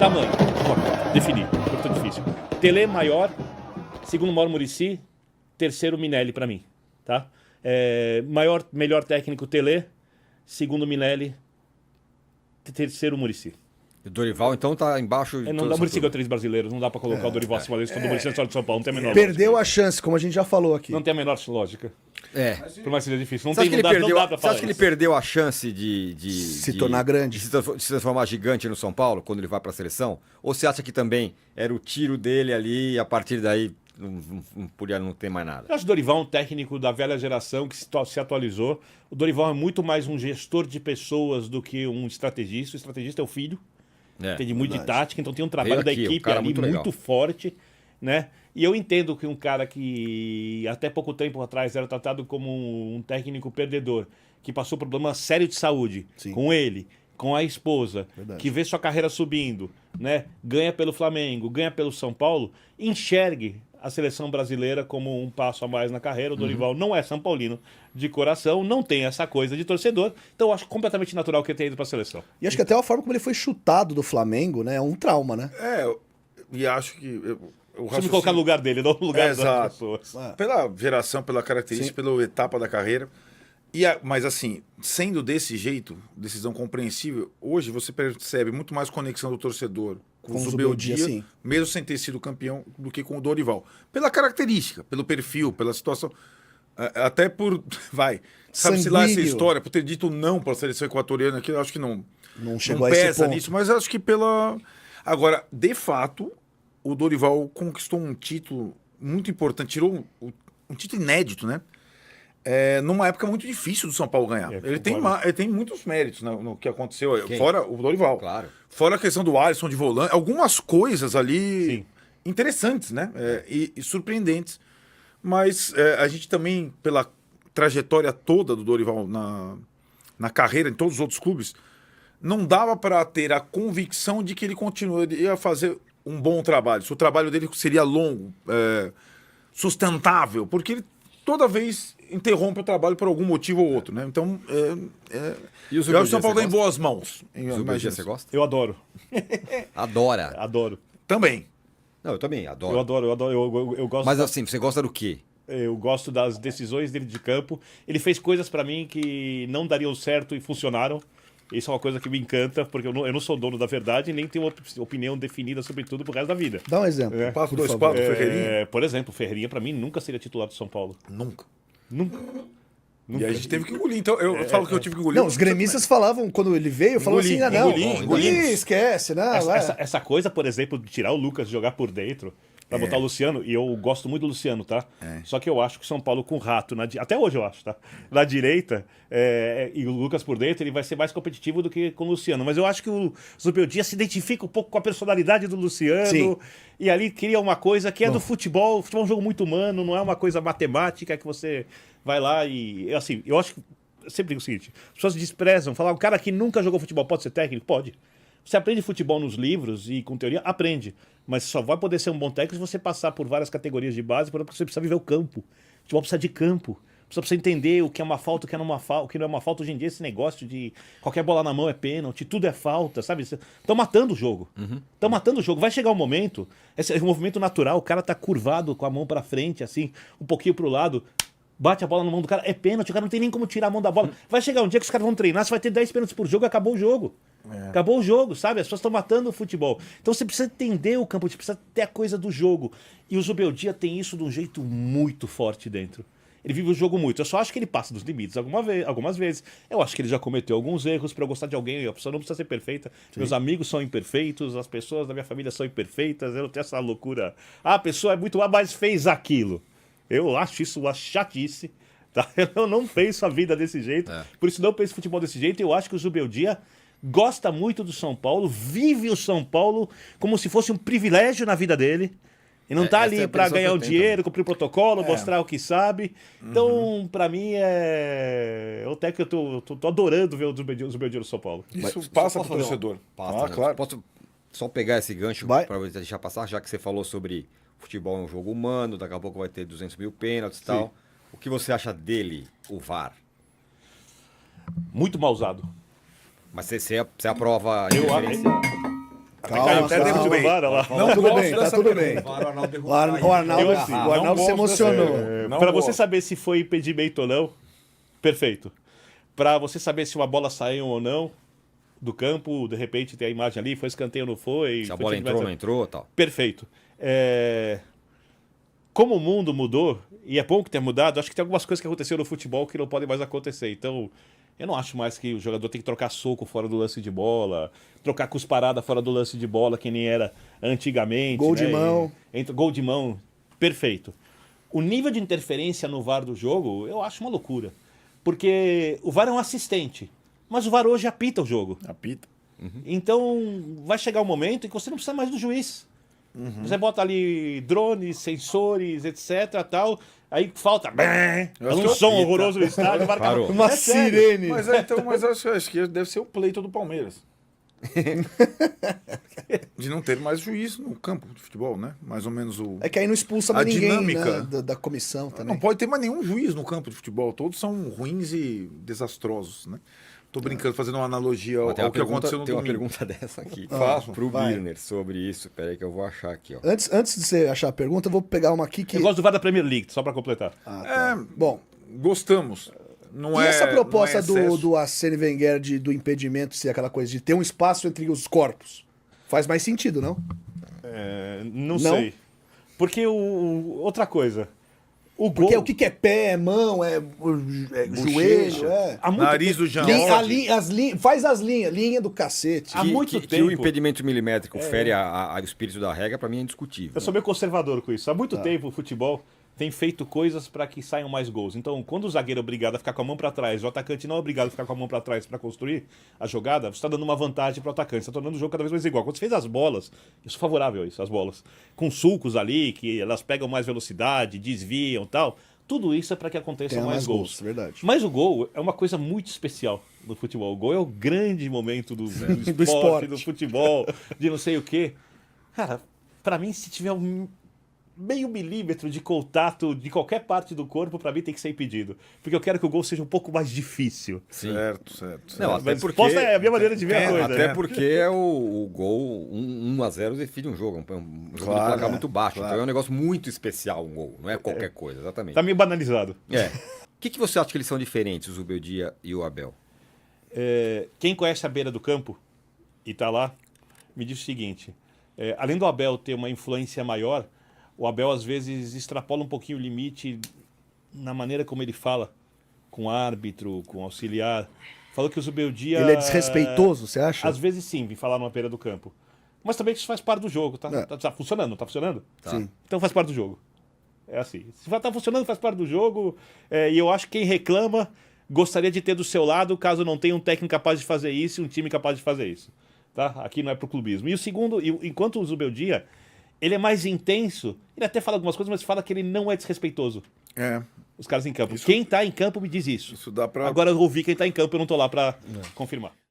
Tamanho. Definir. Muito difícil. Tele maior, segundo Mauro Muricy, terceiro Minelli pra mim. Tá? Melhor técnico Tele, segundo Minelli, terceiro Muricy. O Dorival, então, tá embaixo de Não dá Muricy ganhou 3 brasileiros, não dá pra colocar o Dorival acima desse. O Muricy é só de São Paulo, não tem a menor Perdeu lógica. a chance, como a gente já falou aqui. Não tem a menor lógica. Por mais que seja difícil. Você acha que Não dá pra você falar acha que ele isso. perdeu a chance de Se tornar grande? de se transformar gigante no São Paulo, quando ele vai para a seleção? Ou você acha que também era o tiro dele ali e a partir daí não podia não ter mais nada? Eu acho o Dorival um técnico da velha geração que se atualizou. O Dorival é muito mais um gestor de pessoas do que um estrategista. O estrategista é o filho. Entende muito de tática, então tem um trabalho da equipe ali muito forte, né? E eu entendo que um cara que até pouco tempo atrás era tratado como um técnico perdedor, que passou problema sério de saúde com ele, com a esposa, que vê sua carreira subindo, né? Ganha pelo Flamengo, ganha pelo São Paulo, enxergue a seleção brasileira como um passo a mais na carreira. O Dorival não é São Paulino de coração, não tem essa coisa de torcedor, então eu acho completamente natural que ele tenha ido para a seleção. E acho que até a forma como ele foi chutado do Flamengo, né? É um trauma, né? E acho que... Você me colocar no lugar dele, não no lugar das pessoas. Pela geração, pela característica, pela etapa da carreira. Mas assim, sendo desse jeito, decisão compreensível, hoje você percebe muito mais conexão do torcedor com o Zubeldia, mesmo sem ter sido campeão, do que com o Dorival. Pela característica, pelo perfil, pela situação. Até por... Sabe-se lá essa história, por ter dito não para a seleção equatoriana, que eu acho que não chegou pesa a esse ponto. nisso, mas acho que pela... Agora, de fato, o Dorival conquistou um título muito importante, tirou um título inédito, né? Numa época muito difícil do São Paulo ganhar. Ele tem muitos méritos no que aconteceu. Quem? Fora o Dorival. Claro. Fora a questão do Alisson de volante. Algumas coisas ali interessantes, né? E surpreendentes. Mas a gente também, pela trajetória toda do Dorival na carreira, em todos os outros clubes, não dava para ter a convicção de que ele ia fazer um bom trabalho. Se o trabalho dele seria longo, sustentável, porque ele toda vez interrompe o trabalho por algum motivo ou outro, né? Então, E o eu acho que o São Paulo está em boas mãos. Zubeldia, você gosta? Eu adoro. Adora. Adoro. Também. Não, eu também adoro. Eu adoro. Eu gosto. Mas assim, você gosta do quê? Eu gosto das decisões dele de campo. Ele fez coisas pra mim que não dariam certo e funcionaram. Isso é uma coisa que me encanta, porque eu não sou dono da verdade e nem tenho uma opinião definida sobre tudo pro resto da vida. Dá um exemplo. Passo 2-4, Ferreirinha. Por exemplo, o Ferreirinha pra mim nunca seria titular do São Paulo. Nunca. Nunca. E a gente teve que engolir. Então, eu falo que eu tive que engolir. Não, os gremistas falavam, quando ele veio, falavam assim, engoli. Esquece, não. Essa coisa, por exemplo, de tirar o Lucas e jogar por dentro pra botar o Luciano, e eu gosto muito do Luciano, tá? Só que eu acho que o São Paulo com o Rato, até hoje eu acho, tá? Na direita, e o Lucas por dentro, ele vai ser mais competitivo do que com o Luciano. Mas eu acho que o Zubeldia se identifica um pouco com a personalidade do Luciano, e ali cria uma coisa que é do futebol. O futebol é um jogo muito humano, não é uma coisa matemática que você vai lá e... Assim, eu acho que... Eu sempre digo o seguinte, as pessoas desprezam, falar, um cara que nunca jogou futebol pode ser técnico? Pode. Você aprende futebol nos livros e com teoria, aprende. Mas só vai poder ser um bom técnico se você passar por várias categorias de base, porque você precisa viver o campo. O futebol precisa de campo. Você precisa entender o que é uma falta, o que não é uma falta. Hoje em dia, esse negócio de qualquer bola na mão é pênalti, tudo é falta, sabe? Estão matando o jogo. Estão matando o jogo. Vai chegar um momento, esse é um movimento natural, o cara tá curvado com a mão pra frente, assim, um pouquinho pro lado, bate a bola na mão do cara, é pênalti, o cara não tem nem como tirar a mão da bola. Vai chegar um dia que os caras vão treinar, você vai ter 10 pênaltis por jogo e acabou o jogo. Acabou o jogo, sabe? As pessoas estão matando o futebol. Então você precisa entender o campo, você precisa ter a coisa do jogo. E o Zubeldia tem isso de um jeito muito forte dentro. Ele vive o jogo muito. Eu só acho que ele passa dos limites algumas vezes. Eu acho que ele já cometeu alguns erros. Para eu gostar de alguém, a pessoa não precisa ser perfeita. Meus amigos são imperfeitos, as pessoas da minha família são imperfeitas. Eu não tenho essa loucura. A pessoa é muito mas fez aquilo. Eu acho isso uma chatice. Tá? Eu não penso a vida desse jeito. Por isso não penso futebol desse jeito. Eu acho que o Zubeldia gosta muito do São Paulo, vive o São Paulo como se fosse um privilégio na vida dele. E não tá ali para ganhar o dinheiro, cumprir o protocolo, mostrar o que sabe. Então, para mim, até que eu tô adorando ver o Zubeldia no São Paulo. Isso passa pro torcedor. Passa, claro. Posso só pegar esse gancho para deixar passar, já que você falou sobre futebol é um jogo humano, daqui a pouco vai ter 200 mil pênaltis e tal. O que você acha dele, o VAR? Muito mal usado. Mas você aprova a Eu interferência? Calma, até dentro do VAR, olha lá. Tá tudo bem, tá tudo bem. O Não Arnaldo se emocionou. Para você saber se foi impedimento ou não, perfeito. Para você saber se uma bola saiu ou não do campo, de repente tem a imagem ali, foi escanteio ou não foi. Se a bola entrou ou não entrou, tal. Perfeito. Como o mundo mudou, e é bom que tenha mudado, acho que tem algumas coisas que aconteceram no futebol que não podem mais acontecer. Então, eu não acho mais que o jogador tem que trocar soco fora do lance de bola, trocar cusparada fora do lance de bola, que nem era antigamente. Gol de mão. Gol de mão, perfeito. O nível de interferência no VAR do jogo, eu acho uma loucura. Porque o VAR é um assistente, mas o VAR hoje apita o jogo. Apita. Então, vai chegar um momento em que você não precisa mais do juiz. Você bota ali drones, sensores, etc, tal, aí falta um som horroroso no estádio. Parou. Uma sirene. Mas eu acho que deve ser o pleito do Palmeiras. De não ter mais juiz no campo de futebol, né? Mais ou menos o... É que aí não expulsa mais A ninguém, dinâmica. né, da comissão também. Não pode ter mais nenhum juiz no campo de futebol. Todos são ruins e desastrosos, né? Tô brincando, fazendo uma analogia ao que aconteceu no Tem uma domingo. pergunta dessa aqui. Faço. Pro Vai. Birner sobre isso. Peraí que eu vou achar aqui, ó. Antes de você achar a pergunta, eu vou pegar uma aqui que... Eu gosto do VAR da Premier League, só para completar. Bom, Gostamos. Não e é, essa proposta não é excesso. do Arsene Wenger do impedimento ser aquela coisa de ter um espaço entre os corpos? Faz mais sentido, não? Não sei. Porque outra coisa, o gol... Porque o que é pé, é mão, é joelho, Há muito Nariz tempo- do Jean. faz as linhas, linha do cacete. Há muito que tempo- o impedimento milimétrico fere o espírito da regra, pra mim é indiscutível. Eu sou meio conservador com isso. Há muito tempo o futebol tem feito coisas para que saiam mais gols. Então, quando o zagueiro é obrigado a ficar com a mão para trás, o atacante não é obrigado a ficar com a mão para trás para construir a jogada, você está dando uma vantagem para o atacante, você está tornando o jogo cada vez mais igual. Quando você fez as bolas, eu sou favorável a isso, as bolas, com sulcos ali, que elas pegam mais velocidade, desviam e tal, tudo isso é para que aconteçam Tenha mais mais gols. gols, verdade. Mas o gol é uma coisa muito especial no futebol. O gol é o grande momento do esporte, esporte. do futebol, de não sei o quê. Cara, para mim, se tiver meio milímetro de contato de qualquer parte do corpo, pra mim tem que ser impedido. Porque eu quero que o gol seja um pouco mais difícil. Sim. Certo. Não, até Mas porque... posta é a minha maneira de ver a coisa. Até né? porque é o gol 1-0 define um jogo. É um jogo de placar muito baixo. Então é um negócio muito especial um gol. Não é qualquer coisa, exatamente. Tá meio banalizado. O que você acha que eles são diferentes, o Zubeldia e o Abel? Quem conhece a beira do campo e tá lá, me diz o seguinte. Além do Abel ter uma influência maior, o Abel às vezes extrapola um pouquinho o limite na maneira como ele fala com o árbitro, com o auxiliar. Falou que o Zubeldia... Ele é desrespeitoso, você acha? Às vezes sim, vem falar numa beira do campo. Mas também isso faz parte do jogo, tá? Tá funcionando, não tá funcionando? Sim. Então faz parte do jogo. É assim. Se tá funcionando, faz parte do jogo. E eu acho que quem reclama gostaria de ter do seu lado, caso não tenha um técnico capaz de fazer isso e um time capaz de fazer isso. Tá? Aqui não é pro clubismo. E o segundo, enquanto o Zubeldia, ele é mais intenso, ele até fala algumas coisas, mas fala que ele não é desrespeitoso. Os caras em campo. Quem tá em campo me diz isso. Isso dá pra... Agora eu ouvi quem tá em campo, eu não tô lá pra confirmar.